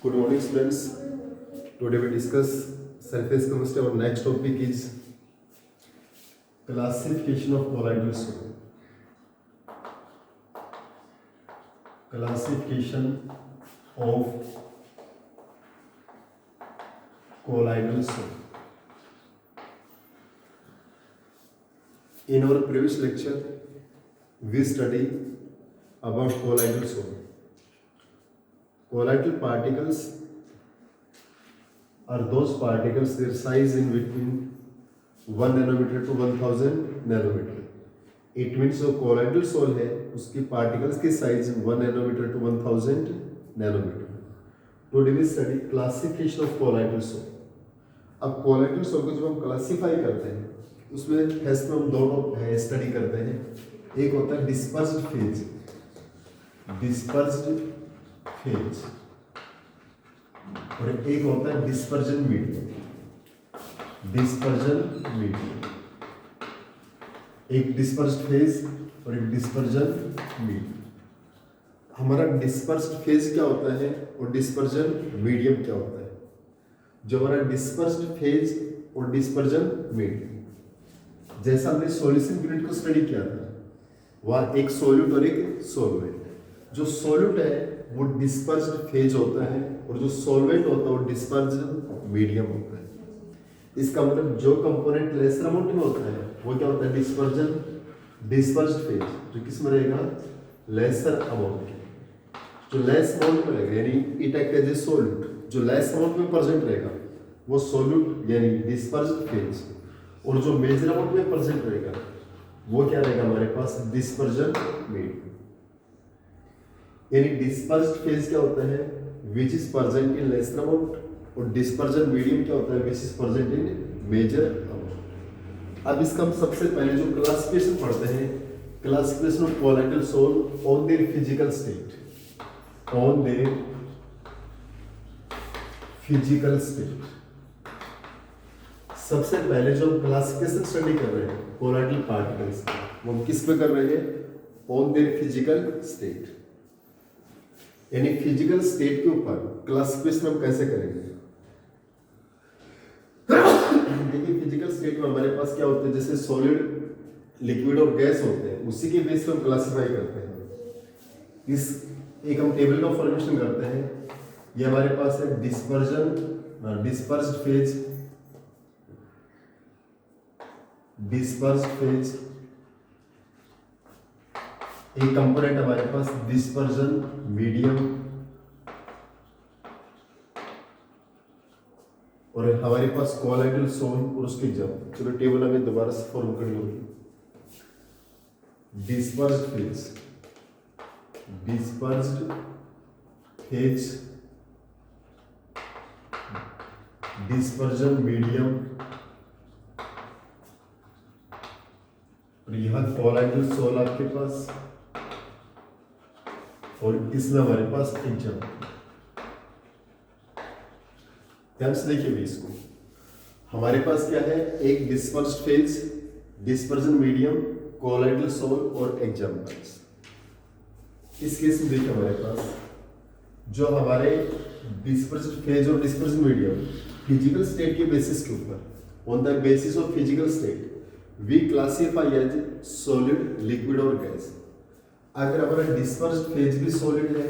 Good morning, students. Today we discuss surface chemistry. Our next topic is classification of colloidal soil. Classification of colloidal soil. In our previous lecture, we studied about colloidal soil. Colloidal particles are those particles their size in between 1 nanometer to 1000 nanometer. It means जो colloidal soil है उसकी particles की size 1 nanometer to 1000 nanometer. Today we study classification of colloidal soil. अब colloidal soil को जब हम classify करते हैं उसमें फर्स्ट में हम दोनों स्टडी करते हैं. एक होता है dispersed phase और एक होता है डिस्पर्जन मीडियम. एक डिस्पर्स्ड फेज और एक डिस्पर्जन मीडियम. हमारा डिस्पर्स्ड फेज क्या होता है और डिस्पर्जन मीडियम क्या होता है? जो हमारा डिस्पर्स्ड फेज और डिस्पर्जन मीडियम, जैसा हमने सॉल्यूशन यूनिट को स्टडी किया था, वह एक सॉल्यूट और एक सॉल्वेंट. जो सॉल्यूट है वो डिस्पर्स्ड फेज होता है और जो सॉल्वेंट होता है वो डिस्पर्जन मीडियम होता है. इसका मतलब जो कंपोनेंट लेसर अमाउंट में होता है वो क्या होता है? Dispersed phase. जो किस में रहेगा? लेसर अमाउंट के. जो लेस अमाउंट में रहेगा यानी it act as a solute. जो लेस अमाउंट में प्रेजेंट रहेगा वो सॉल्यूट यानी डिस्पर्स्ड फेज, और जो मेजर अमाउंट में प्रेजेंट रहेगा वो क्या रहेगा हमारे पास? Dispersion medium. यानी डिस्पर्स्ड फेज क्या होता है? Which is present in lesser amount, और डिस्पर्जन मीडियम क्या होता है? Which is present in major amount. अब इसका हम सबसे पहले जो क्लासिफिकेशन पढ़ते हैं, classification of colloidal soil on their physical state. सबसे पहले जो हम क्लासिफिकेशन स्टडी कर रहे हैं colloidal पार्टिकल्स, वो हम किस पे कर रहे हैं? On their physical state. यानी फिजिकल स्टेट के ऊपर क्लासिफिकेशन हम कैसे करेंगे? देखिए फिजिकल स्टेट में हमारे पास क्या होते हैं, जैसे सॉलिड, लिक्विड और गैस होते हैं, उसी के बेस पे हम क्लासिफाई करते हैं. इस एक हम टेबल का फॉर्मेशन करते हैं. ये हमारे पास है डिस्पर्स्ड फेज. एक कंपोनेंट हमारे पास डिस्पर्जन मीडियम, और हमारे पास colloidal soil और उसके जब. चलो टेबल हमें दोबारा से फॉर्म करनी होगी. डिस्पर्स्ड फेज, डिस्पर्जन मीडियम, और यहां colloidal soil आपके पास, और इसमें हमारे पास एग्जाम्पल. ध्यान से देखिए भी इसको. हमारे पास क्या है? एक dispersed phase, dispersion medium, colloidal soil और एग्जाम्पल्स. इस केस में देखिए हमारे पास जो हमारे डिस्पर्स्ड फेज और डिस्पर्जन मीडियम फिजिकल स्टेट के बेसिस के ऊपर, on the basis of physical state we classify as solid, liquid और गैस. अगर हमारा डिस्पर्स्ड फेज भी सॉलिड है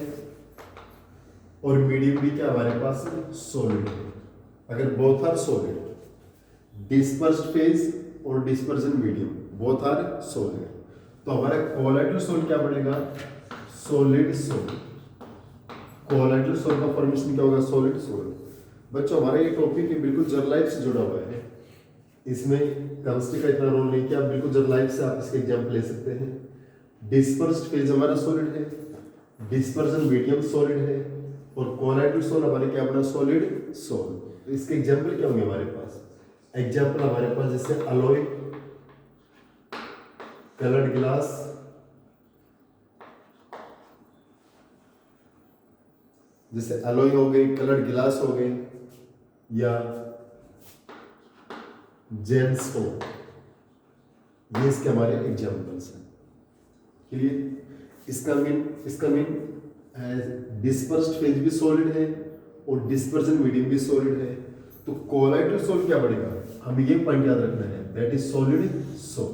और मीडियम भी क्या हमारे पास सॉलिड है, अगर both are solid, dispersed phase और dispersion medium both are solid, तो हमारा colloidal soil क्या बनेगा? Solid sol. colloidal soil का फॉर्मेशन क्या होगा? Solid sol. बच्चों हमारा ये टॉपिक है बिल्कुल जर्नल लाइफ से जुड़ा हुआ है. इसमें केमिस्ट्री का इतना रोल नहीं कि आप बिल्कुल जर्नल लाइफ से आप इसके एग्जाम्पल ले सकते हैं. डिस्पर्स्ड फेज हमारा सॉलिड है, डिस्पर्जन मीडियम सॉलिड है, और colloidal soil हमारे क्या बना? Solid sol. तो इसके एग्जाम्पल क्या होंगे हमारे पास? एग्जाम्पल हमारे पास जैसे अलॉय, कलर्ड ग्लास, जैसे अलॉय हो गई, कलर्ड ग्लास हो गई, या जेमस्टोन. ये इसके हमारे एग्जाम्पल्स हैं. क्लियर? इसका मीन डिस्पर्स्ड फेज भी सॉलिड है और डिस्पर्जन मीडियम भी सॉलिड है। तो कोलाइडल सोल क्या बनेगा, हमें ये पॉइंट याद रखना है, that is solid sol,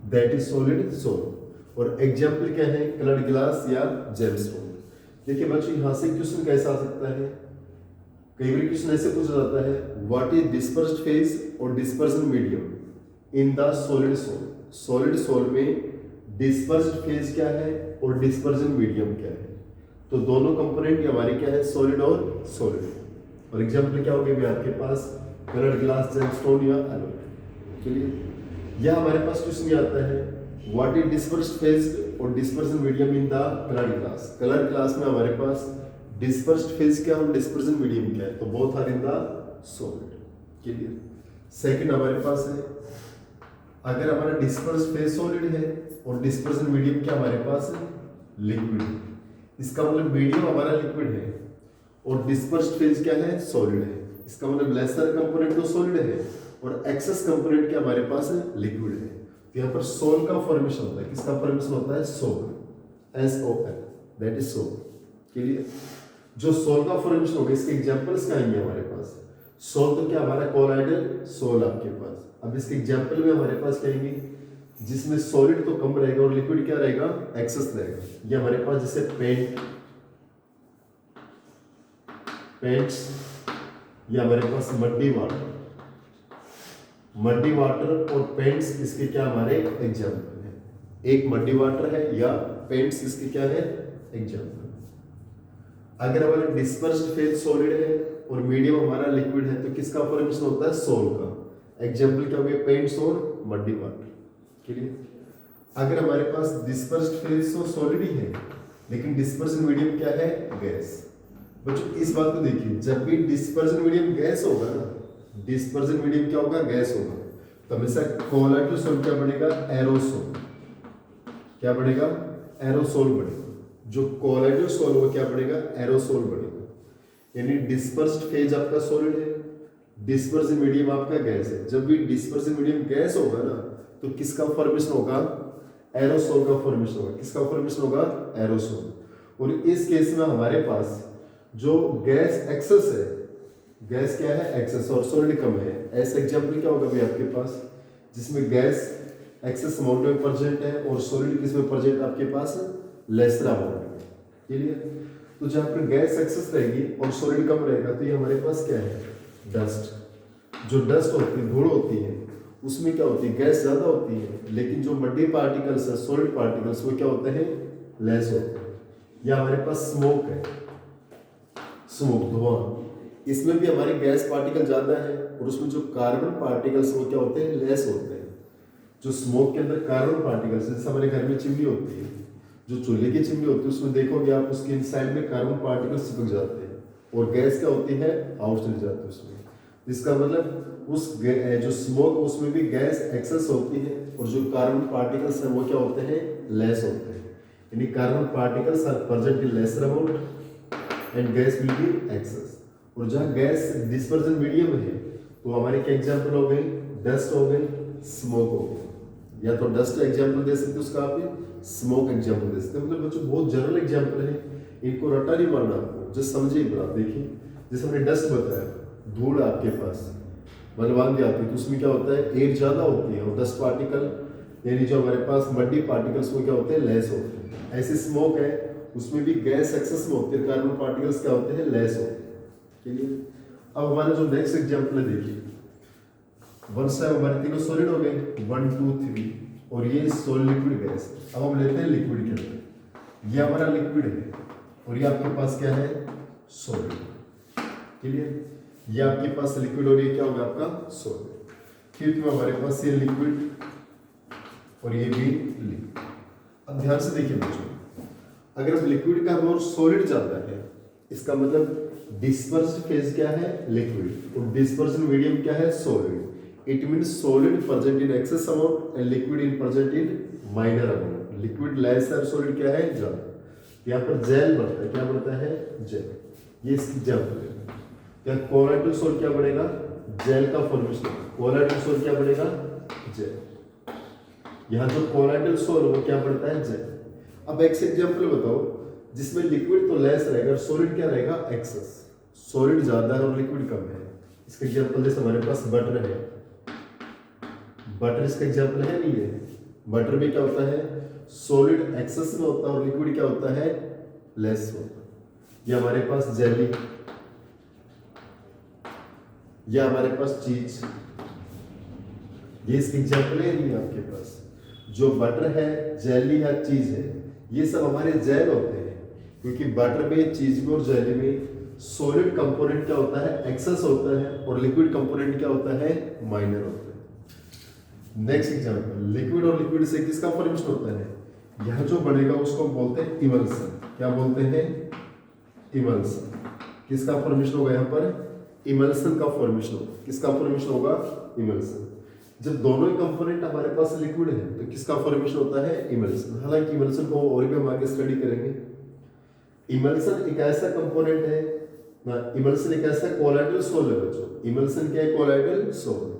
that is solid sol. और एग्जाम्पल क्या है, कलर्ड ग्लास या जेमस्टोन। देखिए बच्चों यहाँ से क्वेश्चन कैसा आ सकता है, कई बार क्वेश्चन ऐसे पूछा जाता है, व्हाट इज डिस्पर्स्ड फेज और dispersion medium in the solid sol. Solid sol में डिस्पर्स्ड फेज क्या है और डिस्पर्जन मीडियम क्या है। तो दोनों कंपोनेंट हमारे क्या है, सॉलिड और सॉलिड। और एग्जाम्पल क्या हो गया भी आपके पास, कलर्ड ग्लास, जेमस्टोन या एलोट। चलिए या हमारे पास क्वेश्चन आता है, व्हाट इज डिस्पर्स्ड फेज और dispersion medium in the coloured glass. Coloured glass में हमारे पास डिस्पर्स्ड फेज क्या और डिस्पर्जन मीडियम क्या है, तो both are in the solid. Clear. Second हमारे पास है, अगर हमारा डिस्पर्स्ड फेज सॉलिड है और डिस्पर्जन मीडियम क्या हमारे पास है, लिक्विड है। इसका मतलब मीडियम हमारा लिक्विड है और डिस्पर्स्ड फेज क्या है, सॉलिड है। इसका मतलब लेसर कंपोनेंट तो सॉलिड है और एक्सेस कंपोनेंट क्या हमारे पास है, लिक्विड है। तो यहाँ पर सोल का फॉर्मेशन होता है, किसका फॉर्मेशन होता है, sol, SOL, that is sol. Clear. जो सोल का फॉर्मेशन होगा इसके एग्जांपल्स क्या आएंगे हमारे पास, सोल तो क्या हमारा कोलाइडल सोल आपके पास। अब इसके एग्जांपल में हमारे पास क्या आएंगे, जिसमें सॉलिड तो कम रहेगा और लिक्विड क्या रहेगा, एक्सेस रहेगा। ये हमारे पास जैसे पेंट्स, या हमारे पास मड्डी वाटर और पेंट्स, इसके क्या हमारे एग्जांपल है। एक मड्डी वाटर है या पेंट्स, इसके क्या है, एग्जांपल। अगर हमारा डिस्पर्स्ड फेज सॉलिड है और मीडियम हमारा लिक्विड है तो किसका फॉर्मेशन होता है, सोल का। एग्जांपल क्या हो गया, पेंट्स और मड्डी वाटर। क्लियर। अगर हमारे पास डिस्पर्स्ड फेज तो सॉलिड ही है लेकिन डिस्पर्जन मीडियम क्या है, गैस। बच्चों इस बात को देखिए, जब भी डिस्पर्जन मीडियम गैस होगा ना, डिस्पर्जन मीडियम क्या होगा, गैस होगा, तो हमेशा कोलाइडल सोल क्या बनेगा, एरोसोल। क्या बनेगा, एरोसोल बनेगा। जो कोलाइडल सोल होगा क्या बनेगा, एरोसोल बनेगा। यानी डिस्पर्स्ड फेज आपका सॉलिड है, डिस्पर्जन मीडियम आपका गैस है। जब भी डिस्पर्जन मीडियम गैस होगा ना तो किसका फॉर्मेशन होगा, एरोसोल का फॉर्मेशन होगा। किसका फॉर्मेशन होगा, एरोसोल। और इस केस में हमारे पास जो गैस एक्सेस है, गैस क्या है, एक्सेस, और सॉलिड कम है। ऐसा एग्जांपल क्या होगा भी आपके पास, जिसमें गैस एक्सेस अमाउंट में प्रेजेंट है और सॉलिड किसमें प्रेजेंट आपके पास, लेसर अमाउंट में। क्लियर। तो जहाँ पर गैस एक्सेस रहेगी और सॉलिड कम रहेगा तो ये हमारे पास क्या है, डस्ट। जो डस्ट होती है, धूल होती है, उसमें क्या होती है, गैस ज्यादा होती है, लेकिन जो मड्डी पार्टिकल्स है, सॉलिड पार्टिकल्स, वो क्या होते हैं, लेस होते हैं। या हमारे पास स्मोक है, स्मोक धुआं, इसमें भी हमारे गैस पार्टिकल ज्यादा है और उसमें जो कार्बन पार्टिकल्स वो क्या होते हैं, लेस होते हैं। जो स्मोक के अंदर कार्बन पार्टिकल्स, जैसे हमारे घर में चिमनी होती है, जो चूल्हे की चिमनी होती है, उसमें देखोगे आप उसके इनसाइड में कार्बन पार्टिकल्स चिपक जाते हैं और गैस क्या होती है, आउट चली जाती है उसमें। इसका मतलब उस जो स्मोक, उसमें भी गैस एक्सेस होती है और जो कार्बन पार्टिकल्स हैं वो क्या होते हैं, लेस होते हैं। यानी carbon particles are present in lesser amount and gas will be excess. और जहाँ गैस डिस्पर्जन मीडियम है तो हमारे क्या एग्जांपल हो गए, डस्ट हो गए, स्मोक हो गए। या तो डस्ट एग्जांपल दे सकते, उसका आप स्मोक एग्जांपल दे सकते। मतलब बच्चों बहुत जनरल एग्जांपल है, इनको रटा नहीं मारना आपको, जस्ट समझिए एक बात। देखिए जैसे हमने डस्ट बताया, धूल आपके पास मलबांधी आती है तो उसमें क्या होता है, एयर ज्यादा होती है और डस्ट पार्टिकल यानी जो हमारे पास मड्डी पार्टिकल्स वो क्या होते हैं, लेस होते हैं। ऐसे स्मोक है, उसमें भी गैस एक्सेस में होते हैं, कार्बन पार्टिकल्स क्या होते हैं, लेस होते हैं। क्लियर। अब हमारा जो नेक्स्ट एग्जांपल है, देखिए वन साइड हमारे तीनों सॉलिड हो गए, 1 2 3, और ये सॉलिड लिक्विड गैस। अब हम लेते हैं लिक्विड के अंदर, ये हमारा लिक्विड है और ये आपके पास क्या है, सॉलिड। क्लियर। ये आपके पास लिक्विड और ये क्या होगा आपका, सॉलिड। फिर में हमारे पास ये लिक्विड और ये भी लिक्विड। अब ध्यान से देखिए बच्चों, अगर हम लिक्विड का और सॉलिड जाता है, इसका मतलब डिस्पर्स्ड फेज क्या है, लिक्विड, और डिस्पर्जन मीडियम क्या है, solid. It means solid present in excess amount and liquid in present in minor amount. Liquid less है, सॉलिड क्या है, ज्यादा। यहाँ पर जेल बनता है, क्या बनता है, जेल। ये इसकी एग्जांपल है। क्या कोलाइडल सोल क्या बनेगा, जेल का फॉर्मेशन। कोलाइडल सोल क्या बनेगा, जेल। यहाँ जो कोलाइडल सोल वो क्या बनता है, जेल। अब एक एग्जांपल बताओ जिसमें लिक्विड तो लेस रहेगा, सॉलिड क्या रहेगा, एक्सेस। सॉलिड ज्यादा है और लिक्विड कम है। इसका एग्जांपल जैसे हमारे पास बटर है, बटर इसका एग्जांपल है नहीं है। बटर में क्या होता है, सॉलिड एक्सेस में होता है और लिक्विड क्या होता है, लेस होता है। या हमारे पास जेली, या हमारे पास चीज, ये इसके एग्जांपल है नहीं आपके पास। जो बटर है, जेली है, चीज है, ये सब हमारे जेल होते हैं, क्योंकि बटर में, चीज में और जेली में सॉलिड कंपोनेंट क्या होता है, एक्सेस होता है, और लिक्विड कंपोनेंट क्या होता है, माइनर होता है। नेक्स्ट एग्जांपल, लिक्विड और लिक्विड से किसका फॉर्मेशन होता है, यह जो बनेगा उसको हम बोलते हैं इमल्सन। क्या बोलते हैं, इमल्सन। किसका फॉर्मेशन होगा यहाँ पर, इमल्सन का फॉर्मेशन होगा। किसका फॉर्मेशन होगा, इमल्सन। जब दोनों ही कंपोनेंट हमारे पास लिक्विड है तो किसका फॉर्मेशन होता है, इमल्सन। हालांकि इमल्सन को और भी हम आगे स्टडी करेंगे। इमल्सन एक ऐसा कंपोनेंट है ना, इमल्सन एक ऐसा कोलाइडल सोल है बच्चों। इमल्सन क्या है, कोलाइडल सोल।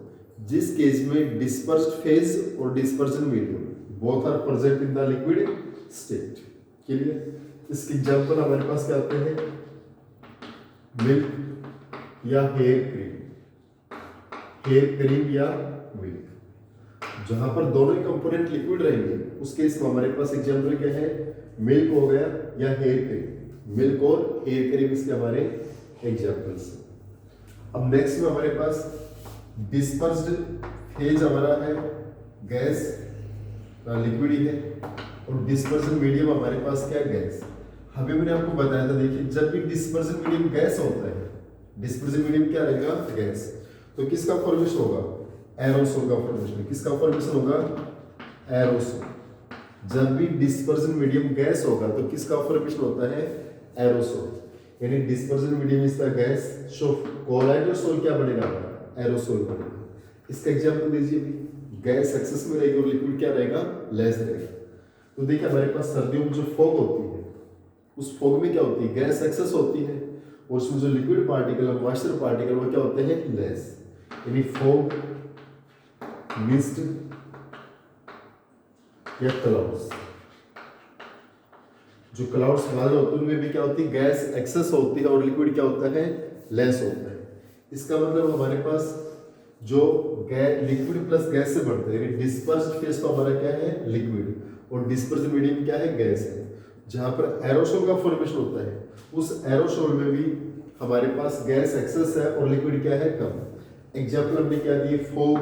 जिस केस में डिस्पर्स्ड फेज और dispersion medium both are present in the liquid state. Clear. इसके एग्जांपल हमारे पास क्या आते हैं, मिल्क या हेयर क्रीम, हेयर क्रीम या मिल्क। जहां पर दोनों ही कंपोनेंट लिक्विड रहेंगे उस केस में हमारे पास एग्जांपल क्या है, मिल्क हो गया या हेयर क्रीम। मिल्क और हेयर क्रीम इसके हमारे एग्जांपल्स। अब नेक्स्ट में हमारे पास डिस्पर्स्ड फेज हमारा है गैस, लिक्विड ही है, और डिस्पर्जन मीडियम हमारे पास क्या है, गैस। अभी मैंने आपको बताया था, देखिए जब भी डिस्पर्जन मीडियम गैस होता है, डिस्पर्जन मीडियम क्या रहेगा, गैस, तो किसका फॉर्मेशन होगा, एरोसोल का फॉर्मेशन। किसका फॉर्मेशन होगा, एरोसोल। जब भी डिस्पर्जन मीडियम गैस होगा तो किसका फॉर्मेशन होता है, एरोसोल। यानी dispersion medium is the gas, so colloidal sol क्या बनेगा हमारा, एरोसोल बनेगा। इसका एग्जांपल दीजिए भी, गैस एक्सेस में रहेगी और लिक्विड क्या रहेगा, लेस रहेगा। तो देखिए हमारे पास सर्दियों में जो फॉग होती है, उस फॉग में क्या होती है, गैस एक्सेस होती है, और उसमें जो लिक्विड पार्टिकल और मॉइस्चर पार्टिकल वो क्या होते हैं, लेस। यानी फॉग, मिस्ट या क्लाउड्स, जो क्लाउड्स बादल होते हैं उनमें भी क्या होती है, गैस एक्सेस होती है और लिक्विड क्या होता है, लेस होता है। इसका मतलब हमारे पास जो लिक्विड प्लस गैस से बढ़ता है, यानी डिस्पर्स्ड फेज तो हमारा क्या है, लिक्विड, और डिस्पर्स्ड मीडियम क्या है, गैस है। जहां पर एरोसोल का फॉर्मेशन होता है उस एरोसोल में भी हमारे पास गैस एक्सेस है और लिक्विड क्या है, कम। एग्जाम्पल हमने क्या दिए, फॉग,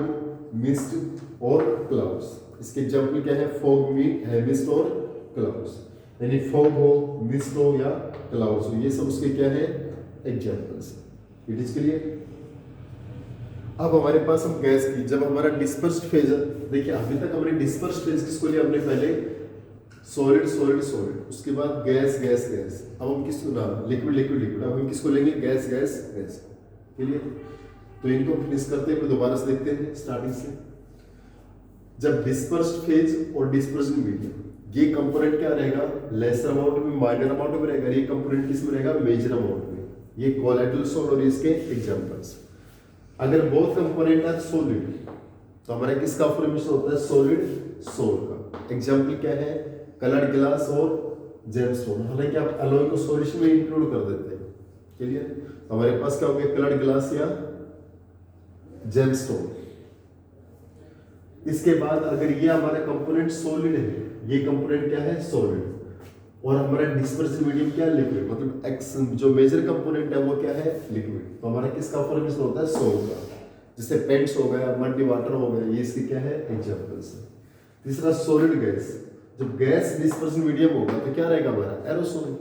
मिस्ट और क्लाउड्स। इसके एग्जाम्पल क्या है, फॉग, मिस्ट और क्लाउड्स। यानी फॉग हो, मिस्ट हो या क्लाउड्स हो, ये सब उसके क्या है, एग्जाम्पल्स। It is clear. अब हमारे पास हम गैस की, जब हमारा डिस्पर्स्ड फेज है, देखिए अभी तक हमने डिस्पर्स्ड फेज किसको लिया, हमने पहले सॉलिड सॉलिड सॉलिड, उसके बाद गैस गैस गैस, अब हम किसको ना, लिक्विड लिक्विड लिक्विड, अब हम किसको लेंगे, गैस गैस गैस। क्लियर। तो इनको फिनिश करते हैं, दोबारा से देखते हैं स्टार्टिंग से। जब डिस्पर्स्ड फेज और डिस्पर्जन मीडियम, ये कंपोनेंट क्या रहेगा, लेसर अमाउंट में, माइनर अमाउंट में रहेगा। ये कंपोनेंट किस में रहेगा, मेजर अमाउंट में। ये कोलाइडल सोल और इसके एग्जांपल्स। अगर बोथ कंपोनेंट आर सॉलिड तो हमारा किसका फॉर्मेशन होता है, सॉलिड सोल का। एग्जांपल क्या है, कलर्ड ग्लास और जेमस्टोन। हालांकि आप अलॉय को सॉल्यूशन में इंक्लूड कर देते हैं। क्लियर। हमारे पास क्या हो गया, कलर्ड ग्लास या जेमस्टोन। इसके बाद अगर ये हमारा कंपोनेंट सॉलिड है, ये कंपोनेंट क्या है, सॉलिड, और हमारा डिस्पर्जन मीडियम क्या है, लिक्विड, मतलब एक्स जो मेजर कंपोनेंट है वो क्या है, लिक्विड, तो हमारा किसका फॉर्मेशन होता है, सोल का। जैसे पेंट्स हो गया, मड्डी वाटर हो गया, ये इसके क्या है, एग्जांपल्स है। तीसरा सॉलिड गैस, जब गैस डिस्पर्जन मीडियम होगा तो क्या रहेगा हमारा, एरोसोल,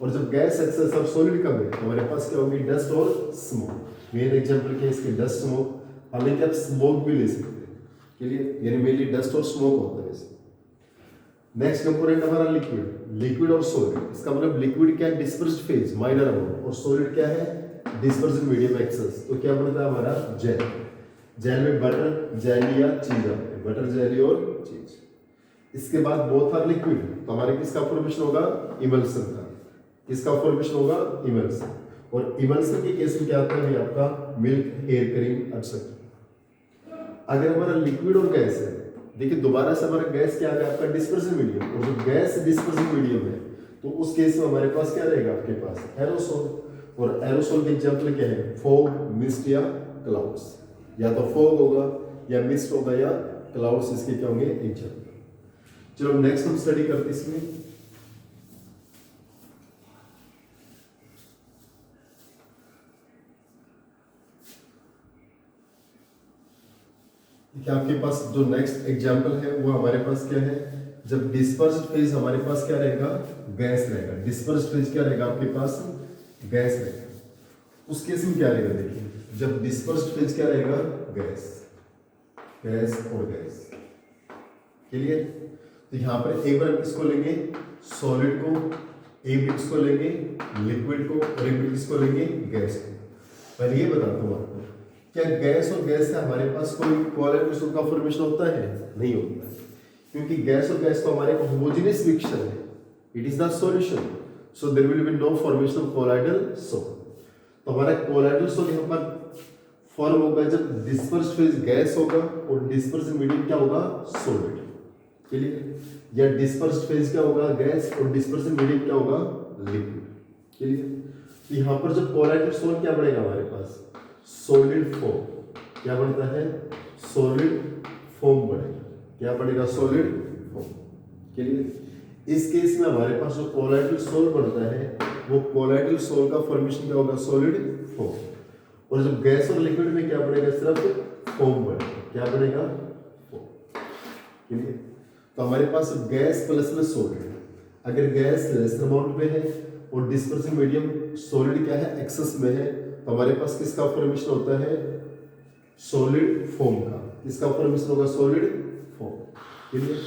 और जब गैस एक्सेस और सॉलिड कम है तो हमारे पास क्या होगी, डस्ट और स्मोक। मेन एग्जांपल क्या है इसके, डस्ट स्मोक। हालांकि आप स्मोक भी ले सकते हैं, क्लियर, यानी मेनली डस्ट और स्मोक होता है इसमें। नेक्स्ट कंपोनेंट हमारा लिक्विड, लिक्विड और सॉलिड। इसका मतलब लिक्विड क्या है, डिस्पर्स्ड फेज, माइनर अमाउंट, और सॉलिड क्या है, डिस्पर्जन मीडियम एक्सेस। तो क्या बनता है हमारा, जेल। जेल में बटर, जेली या चीज आते हैं, बटर, जेली और चीज। इसके बाद बोथ आर लिक्विड, तो हमारे किसका फॉर्मेशन होगा, इमल्सन का। किसका फॉर्मेशन होगा, इमल्सन। और इमल्सन के केस में क्या आता है आपका, मिल्क, हेयर क्रीम, एक्सेट्रा। अगर हमारा लिक्विड और गैस है, देखिए दोबारा से हमारा गैस क्या आ गया, आपका डिस्पर्जन मीडियम, और जो गैस डिस्पर्जन मीडियम है तो उस केस में हमारे पास क्या रहेगा, आपके पास एरोसोल। और एरोसोल के एग्जाम्पल क्या है? फॉग, मिस्ट या क्लाउड्स। या तो फॉग होगा या मिस्ट होगा या क्लाउड्स, इसके क्या होंगे? एग्जाम्पल। चलो नेक्स्ट हम स्टडी करते इसमें। देखिए आपके पास जो नेक्स्ट एग्जाम्पल है वो हमारे पास क्या है? जब डिस्पर्स्ड फेज हमारे पास क्या रहेगा? गैस रहेगा। डिस्पर्स्ड फेज क्या रहेगा आपके पास? गैस रहेगा। उस केस में क्या रहेगा? देखिए जब डिस्पर्स्ड फेज क्या रहेगा? गैस, गैस और गैस। क्लियर? तो यहाँ पर एक बार इसको लेंगे सॉलिड को, एक बार इसको लेंगे लिक्विड को, और एक बार इसको लेंगे गैस को। पहले ये बताता हूँ आपको, क्या गैस और गैस से हमारे पास कोई कोऑर्डिनेशन का फॉर्मेशन होता है? नहीं होता है, क्योंकि गैस और गैस तो हमारे होमोजेनियस मिक्सचर है। It is the solution, so there will be no formation of colloidal sol. तो हमारा कोलाइडल सोल यहाँ पर फॉर्म होगा जब डिस्पर्स्ड फेज गैस होगा और डिस्पर्स्ड मीडियम क्या होगा? सॉलिड। क्लियर? या डिस्पर्स्ड फेज क्या होगा? गैस, और डिस्पर्स्ड मीडियम क्या होगा? लिक्विड। क्लियर? तो यहाँ पर जब कोलाइडल सोल क्या बनेगा हमारे पास? Solid form. क्या बनता है? सॉलिड फॉर्म बनेगा। क्या बनेगा? Solid form. क्लियर? इस केस में हमारे पास जो कोलाइडल सोल बनता है वो कोलाइडल सोल का फॉर्मेशन क्या होगा? Solid form. और जब गैस और लिक्विड में क्या बनेगा? सिर्फ फॉर्म बनेगा। क्या बनेगा? फॉर्म। क्लियर? तो हमारे पास गैस प्लस में सॉलिड, अगर गैस लेस अमाउंट में है और डिस्पर्सिंग मीडियम सॉलिड क्या है? एक्सेस में है, तो हमारे पास किसका फॉर्मेशन होता है? सॉलिड फॉर्म का। इसका फॉर्मेशन होगा सॉलिड फॉर्म। क्लियर?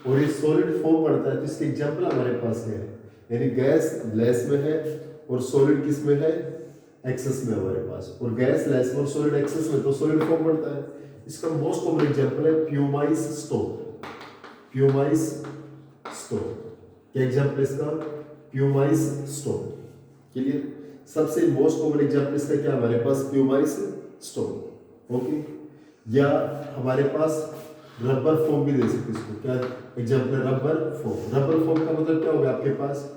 और ये सॉलिड फॉर्म बनता है तो इसके एग्जांपल हमारे पास है, यानी गैस लेस में है और सॉलिड किस में है? एक्सेस में हमारे पास। और गैस लेस में और सॉलिड एक्सेस में, तो सॉलिड फॉर्म बनता है। इसका मोस्ट कॉमन एग्जांपल है प्यूमाइस स्टोन। प्यूमाइस स्टोन क्या एग्जांपल है इसका? Pumice stone. क्लियर? सबसे मोस्ट कॉमन एग्जांपल इसका क्या हमारे पास? Pumice stone. ओके? या हमारे पास रबर फॉर्म भी दे सकते इसको। क्या एग्जांपल है? Rubber form. रबर फॉर्म का मतलब क्या होगा आपके पास?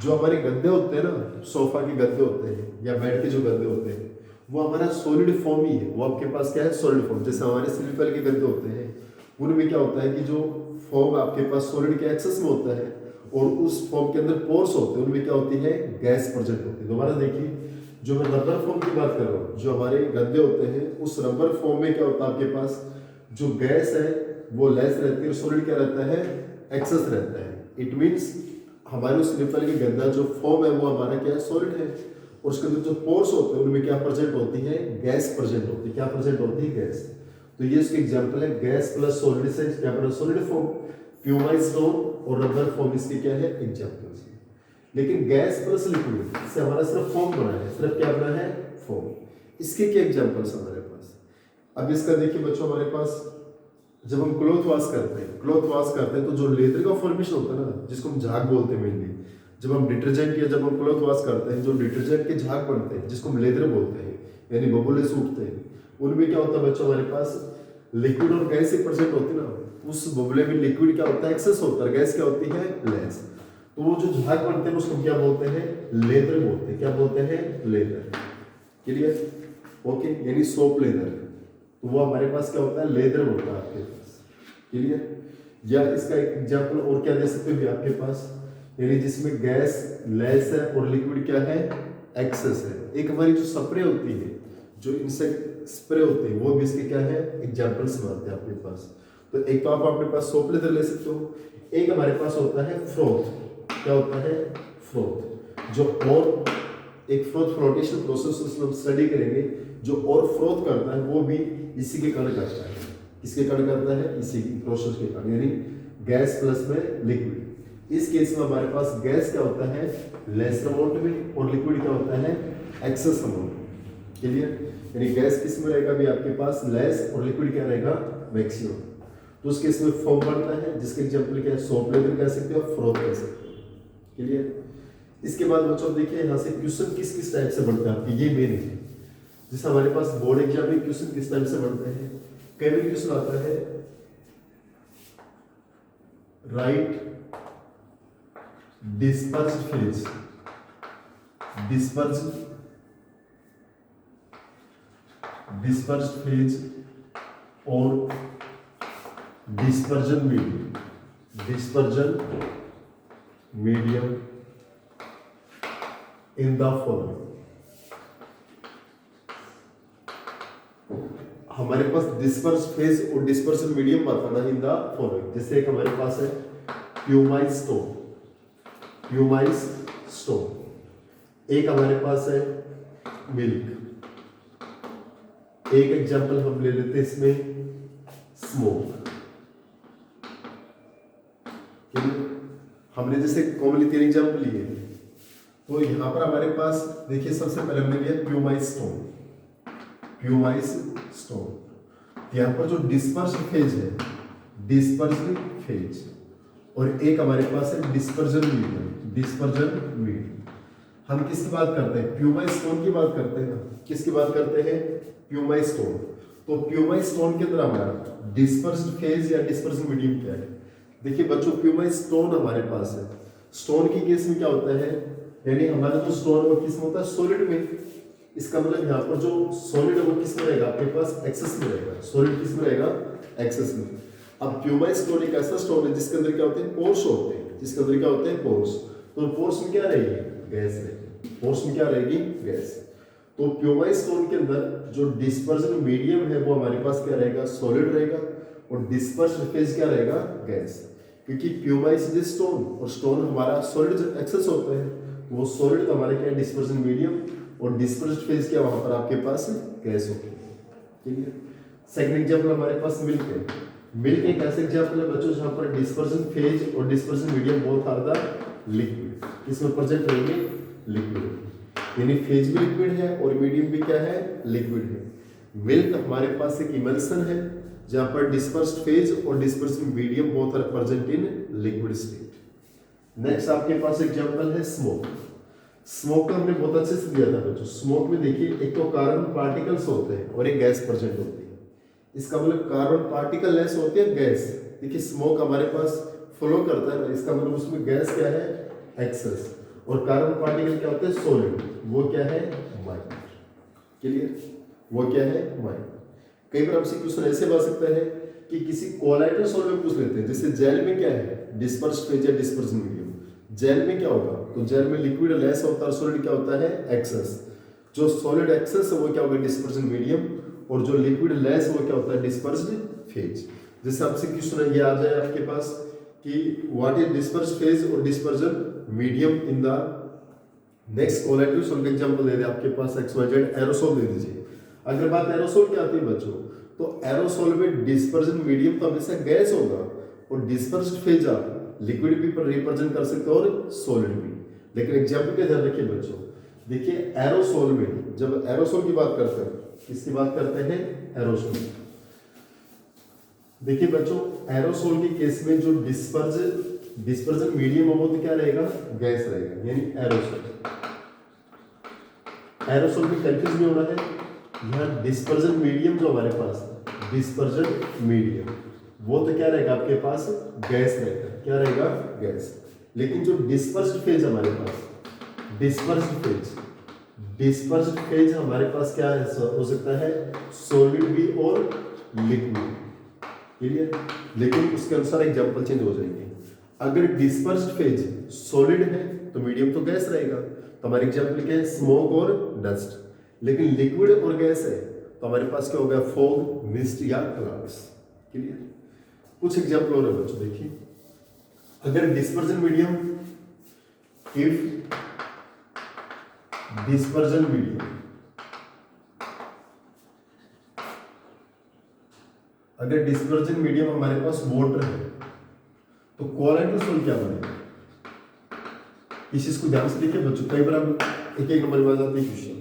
जो हमारे गद्दे होते हैं ना, सोफा के गद्दे होते हैं या बेड के जो गद्दे होते हैं, वो हमारा सॉलिड फॉर्म ही है। वो आपके पास क्या है? Solid form. जैसे हमारे स्लीपर के गद्दे होते हैं, उनमें क्या होता है कि जो फॉर्म आपके पास सॉलिड के एक्सेस में होता है और उस फॉर्म के अंदर पोर्स होते हैं, उनमें क्या होती है? गैस प्रेजेंट होती है। दोबारा देखिए, जो मैं रबर फॉर्म की बात कर रहा हूँ, जो हमारे गद्दे होते हैं, उस रबर फॉर्म में क्या होता है आपके पास? जो गैस है वो लेस रहती है और सॉलिड क्या रहता है? एक्सेस रहता है। इट मीन्स हमारे उस स्लीपर के गद्दा जो फॉर्म है वो हमारा क्या है? सॉलिड है। और उसके अंदर जो पोर्स होते हैं उनमें क्या प्रेजेंट होती है? गैस प्रेजेंट होती है। क्या प्रेजेंट होती है? गैस। तो ये इसके एग्जांपल है। गैस प्लस सॉलिड से क्या बना? Solid form. प्यूमाइस स्टोन और रबर फॉर्म इसके क्या है? एग्जांपल्स। लेकिन गैस प्लस लिक्विड से हमारा सिर्फ फॉर्म बना है। सिर्फ क्या बना है? फॉर्म। इसके क्या एग्जांपल्स हमारे पास? अब इसका देखिए बच्चों, हमारे पास जब हम क्लॉथ वॉश करते हैं, तो जो लेदर का फॉर्मेशन होता है ना, जिसको हम झाग बोलते हैं मेनली, जब हम डिटर्जेंट या जब हम क्लॉथ वॉश करते हैं, जो डिटर्जेंट के झाग बनते हैं जिसको हम लेदर बोलते हैं, यानी बबुले सूखते हैं, उनमें क्या होता है बच्चों? हमारे पास लिक्विड और गैस एक परसेंट होती है ना, उस बबुले में लिक्विड क्या होता है? एक्सेस होता है, गैस क्या होती है? लेस। तो वो जो झाग बनते हैं उसको क्या बोलते हैं? लेदर बोलते हैं। क्या बोलते हैं? लेदर। क्लियर? ओके? यानी सोप लेदर, तो वो हमारे पास क्या होता है? लेदर होता है आपके पास। क्लियर? या इसका एक एग्जांपल और क्या दे सकते हो आपके पास, यानी जिसमें गैस लेस है और लिक्विड क्या है? एक्सेस है। एक हमारी जो स्प्रे होती है, जो इंसेक्ट स्प्रे होते हैं, वो भी इसके क्या है? एग्जांपल्स बनाते हैं आपके पास। तो एक तो आप अपने पास सोप लेदर ले सकते हो, एक हमारे पास होता है फ्रोथ। क्या होता है? फ्रोथ। जो और एक फ्रोथ फ्लोटेशन प्रोसेस हम स्टडी करेंगे, जो और फ्रोथ करता है वो भी इसी के कारण करता है। किसके कारण करता है? इसी की प्रोसेस के कारण, यानी गैस प्लस में लिक्विड। इस केस में हमारे पास गैस क्या होता है? लेस अमाउंट में, और लिक्विड क्या होता है? Excess amount. क्लियर? यानी गैस किस में रहेगा भी आपके पास? लेस, और लिक्विड क्या रहेगा? मैक्सिमम। तो उस केस में फॉर्म बनता है, जिसके एग्जांपल क्या है? सोप लेदर कह सकते हो, फ्रोथ कह सकते हो। क्लियर? इसके बाद बच्चों देखिए यहाँ से क्वेश्चन किस किस टाइप से बनते हैं आपके, ये मेन है। जैसे हमारे पास बोर्ड एग्जाम में क्वेश्चन किस टाइप से बनते हैं? कई बार क्वेश्चन आता है write dispersed phase, dispersed dispersed phase और dispersion medium in the following. हमारे पास डिस्पर्स फेज और डिस्पर्सन मीडियम बताना इन द फॉलोइंग। जैसे एक हमारे पास है प्यूमाइज स्टोन, एक हमारे पास है मिल्क, एक एग्जांपल हम ले लेते हैं इसमें स्मोक। हमने जैसे कॉमनली 3 एग्जांपल लिए, तो यहां पर हमारे पास देखिए सबसे पहले हमने लिया प्यूमाइज स्टोन। यहां पर जो डिस्पर्स्ड फेज और एक हमारे पास है डिस्पर्जन मीडियम। हम किसकी बात करते हैं? प्यूमाइज स्टोन की बात करते हैं ना। किसकी बात करते हैं? प्यूमाइज स्टोन। तो प्यूमाइज स्टोन के अंदर हमारा डिस्पर्स्ड फेज या डिस्पर्जन मीडियम क्या है? देखिए बच्चों, प्यूमाइज स्टोन हमारे पास है। स्टोन की केस में क्या होता है, यानी हमारा जो स्टोन वो किस में होता है? सॉलिड में। इसका मतलब यहाँ पर जो सॉलिड है वो किस में रहेगा? आपके पास एक्सेस में रहेगा। सॉलिड किस में रहेगा? एक्सेस में। अब प्यूमाइज स्टोन एक ऐसा स्टोन है जिसके अंदर क्या होते हैं? पोर्स होते हैं। जिसके अंदर क्या होते हैं? पोर्स। तो पोर्स में क्या रहेगी? गैस रहेगी। पोर्स में क्या रहेगी? गैस। तो प्यूमाइज स्टोन के अंदर जो डिस्पर्जन मीडियम है वो हमारे पास क्या रहेगा? सॉलिड रहेगा। और डिस्पर्स्ड फेज क्या रहेगा? गैस। क्योंकि प्यूमाइज इज स्टोन और स्टोन हमारा सॉलिड एक्सेस होता है, वो सॉलिड हमारे क्या है? Dispersion medium. और डिस्पर्स्ड फेज क्या वहां पर आपके पास गैस होती है। ठीक है। सेकंड एग्जांपल हमारे पास मिल्क है। मिल्क एक ऐसे एग्जांपल है बच्चों जहां पर डिस्पर्जन फेज और dispersion medium both are the liquid. किसमें प्रेजेंट रहेंगे? लिक्विड। यानी फेज भी लिक्विड है और मीडियम भी क्या है? लिक्विड है। मिल्क हमारे पास एक इमल्सन है जहां पर डिस्पर्स्ड फेज और dispersion medium both are present in liquid state. Next आपके पास एग्जांपल है स्मोक। स्मोक का हमने बहुत अच्छे से दिया था बच्चों। स्मोक में देखिए एक तो कार्बन पार्टिकल्स होते हैं और एक गैस प्रेजेंट होती है। इसका मतलब कार्बन पार्टिकल लेस होते हैं, गैस। देखिए स्मोक हमारे पास फ्लो करता है, इसका मतलब उसमें गैस क्या है? एक्सेस। और कार्बन पार्टिकल क्या होते हैं? सॉलिड। वो क्या है? माइनर। क्लियर? वो क्या है? माइनर। कई बार आपसे क्वेश्चन ऐसे बन सकता है कि किसी कोलाइडल सॉल्ट में पूछ लेते हैं, जैसे जेल में क्या है? डिस्पर्स्ड फेज या डिस्पर्जन मीडियम। जेल में क्या होगा? तो जेल में लिक्विड लेस होता है, सॉलिड क्या होता है? एक्सेस। जो सॉलिड एक्सेस है वो क्या होगा? Dispersion medium. और जो लिक्विड लेस वो क्या होता है? Dispersed phase. जैसे आपसे क्वेश्चन ये आ जाए आपके पास कि व्हाट इज डिस्पर्स्ड फेज और dispersion medium in the next colloidal salt. Example दे दे आपके पास XYZ एरोसोल दे दीजिए। अगर बात एरोसोल की आती है बच्चों, तो एरोसोल में डिस्पर्जन मीडियम तो हमेशा गैस होगा और डिस्पर्स्ड फेज आप लिक्विड भी पर रिप्रेजेंट कर सकते हो और सॉलिड भी। लेकिन एग्जांपल का ध्यान रखिए बच्चों। देखिए एरोसोल में जब एरोसोल की बात करते हैं, किसकी बात करते हैं? एरोसोल। देखिए बच्चों, एरोसोल के केस में जो डिस्पर्जन मीडियम है वो तो क्या रहेगा? गैस रहेगा, यानी एरोसोल में कंफ्यूज नहीं होना है। यहाँ डिस्पर्जन मीडियम जो हमारे पास है, डिस्पर्जन मीडियम, वो तो क्या रहेगा आपके पास? गैस रहेगा। क्या रहेगा? गैस। लेकिन जो डिस्पर्स्ड फेज हमारे पास, डिस्पर्स्ड फेज हमारे पास क्या हो सकता है? सॉलिड भी और लिक्विड। क्लियर? लेकिन उसके अनुसार एग्जांपल चेंज हो जाएंगे। अगर डिस्पर्स्ड फेज सॉलिड है तो मीडियम तो गैस रहेगा, तो हमारे एग्जांपल क्या है? स्मोक और डस्ट। लेकिन लिक्विड और गैस है तो हमारे पास क्या होगा? फॉग, मिस्ट या क्लाउड्स। क्लियर? कुछ एग्जांपल और है बच्चों, देखिए। अगर dispersion medium, if dispersion medium, अगर डिस्पर्जन मीडियम हमारे पास वाटर है तो कोलाइडल सॉल्ट क्या बनेगा? इस चीज को ध्यान से देखिए बच्चों, कई बार हम एक नंबर में आ जाते हैं क्वेश्चन।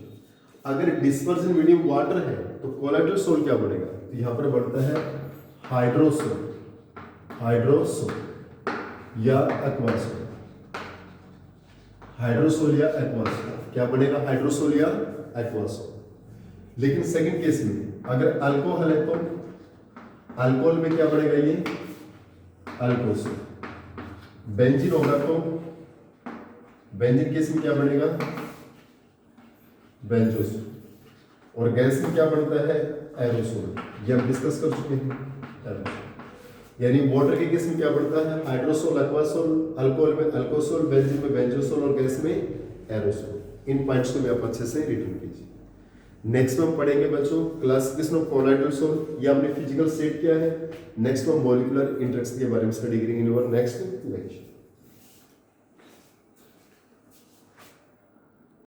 अगर डिस्पर्जन मीडियम वाटर है तो कोलाइडल सॉल्ट क्या बनेगा? तो यहां पर बढ़ता है हाइड्रोसोल या एक्वासोल। हाइड्रोसोल या एक्वासोल क्या बनेगा? हाइड्रोसोल या एक्वासोल। लेकिन सेकंड केस में अगर अल्कोहल है तो अल्कोहल में क्या बनेगा? ये अल्कोसोल। बेंजीन होगा तो बेंजीन केस में क्या बनेगा? बेंजोसोल। और गैस में क्या बनता है, एरोसोल, ये हम डिस्कस कर चुके हैं। एरोसोल यानी वाटर के केस में क्या बनता है, हाइड्रोसोल, एक्वासोल, अल्कोहल में अल्कोसोल, बेंजीन में बेंजोसोल और गैस में एरोसोल। इन पॉइंट्स को भी आप अच्छे से रिटर्न कीजिए। नेक्स्ट में हम पढ़ेंगे बच्चों क्लासिफिकेशन ऑफ कोलाइडल सोल, ये हमने फिजिकल स्टेट किया है। नेक्स्ट में मॉलिक्यूलर इंटरेक्शन के बारे में स्टडी करेंगे इन नेक्स्ट लेक्चर।